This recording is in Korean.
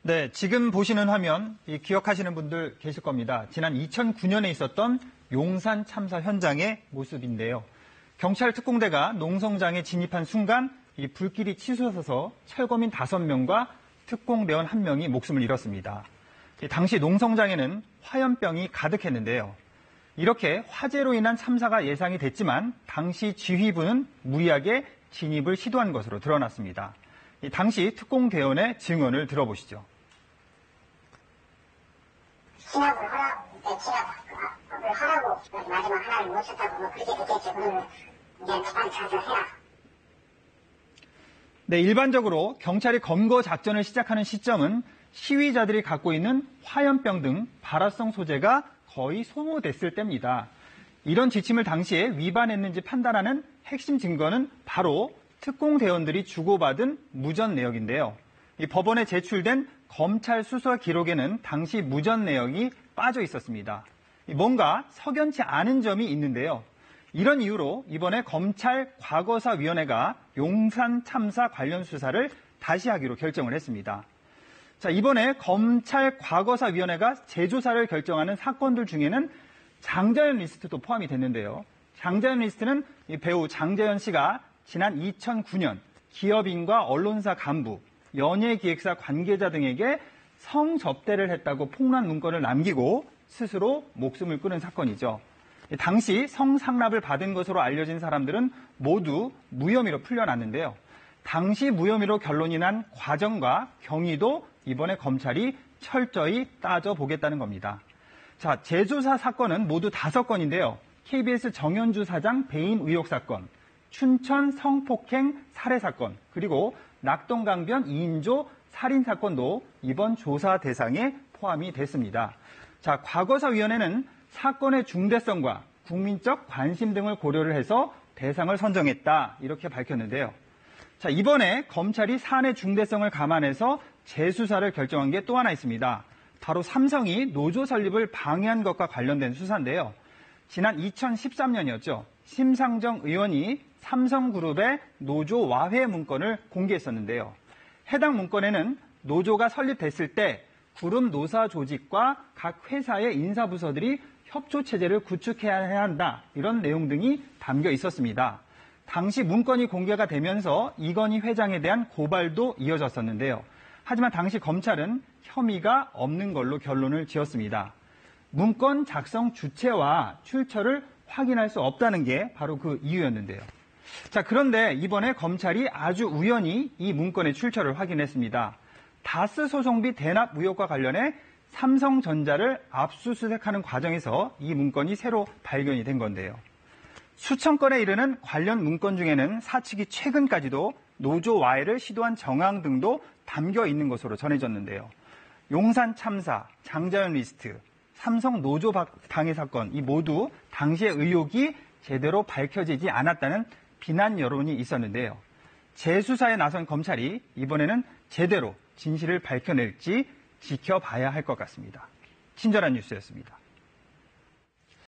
네, 지금 보시는 화면 기억하시는 분들 계실 겁니다. 지난 2009년에 있었던 용산 참사 현장의 모습인데요. 경찰 특공대가 농성장에 진입한 순간 이 불길이 치솟아서 철거민 5명과 특공대원 1명이 목숨을 잃었습니다. 당시 농성장에는 화염병이 가득했는데요. 이렇게 화재로 인한 참사가 예상이 됐지만 당시 지휘부는 무리하게 진입을 시도한 것으로 드러났습니다. 당시 특공대원의 증언을 들어보시죠. 진압을 하라고 마지막 하나를 못 쳤다고 그렇게 됐겠지. 그러면 이제 빨리 자수해라. 네, 일반적으로 경찰이 검거 작전을 시작하는 시점은 시위자들이 갖고 있는 화염병 등 발화성 소재가 거의 소모됐을 때입니다. 이런 지침을 당시에 위반했는지 판단하는 핵심 증거는 바로 특공대원들이 주고받은 무전 내역인데요. 이 법원에 제출된 검찰 수사 기록에는 당시 무전 내역이 빠져 있었습니다. 뭔가 석연치 않은 점이 있는데요. 이런 이유로 이번에 검찰 과거사위원회가 용산 참사 관련 수사를 다시 하기로 결정을 했습니다. 자, 이번에 검찰 과거사위원회가 재조사를 결정하는 사건들 중에는 장자연 리스트도 포함이 됐는데요. 장자연 리스트는 배우 장자연 씨가 지난 2009년 기업인과 언론사 간부, 연예기획사 관계자 등에게 성접대를 했다고 폭로한 문건을 남기고 스스로 목숨을 끊은 사건이죠. 당시 성상납을 받은 것으로 알려진 사람들은 모두 무혐의로 풀려났는데요. 당시 무혐의로 결론이 난 과정과 경위도 이번에 검찰이 철저히 따져보겠다는 겁니다. 자, 재조사 사건은 모두 5건인데요. KBS 정현주 사장 배임 의혹 사건, 춘천 성폭행 살해 사건, 그리고 낙동강변 2인조 살인 사건도 이번 조사 대상에 포함이 됐습니다. 자, 과거사위원회는 사건의 중대성과 국민적 관심 등을 고려를 해서 대상을 선정했다, 이렇게 밝혔는데요. 자, 이번에 검찰이 사안의 중대성을 감안해서 재수사를 결정한 게 또 하나 있습니다. 바로 삼성이 노조 설립을 방해한 것과 관련된 수사인데요. 지난 2013년이었죠. 심상정 의원이 삼성그룹의 노조 와해 문건을 공개했었는데요. 해당 문건에는 노조가 설립됐을 때 그룹 노사 조직과 각 회사의 인사부서들이 협조체제를 구축해야 한다, 이런 내용 등이 담겨 있었습니다. 당시 문건이 공개가 되면서 이건희 회장에 대한 고발도 이어졌었는데요. 하지만 당시 검찰은 혐의가 없는 걸로 결론을 지었습니다. 문건 작성 주체와 출처를 확인할 수 없다는 게 바로 그 이유였는데요. 자, 그런데 이번에 검찰이 아주 우연히 이 문건의 출처를 확인했습니다. 다스 소송비 대납 의혹과 관련해 삼성전자를 압수수색하는 과정에서 이 문건이 새로 발견이 된 건데요. 수천 건에 이르는 관련 문건 중에는 사측이 최근까지도 노조 와해를 시도한 정황 등도 담겨 있는 것으로 전해졌는데요. 용산 참사, 장자연 리스트, 삼성 노조 방해 사건, 이 모두 당시의 의혹이 제대로 밝혀지지 않았다는 비난 여론이 있었는데요. 재수사에 나선 검찰이 이번에는 제대로 진실을 밝혀낼지 지켜봐야 할 것 같습니다. 친절한 뉴스였습니다.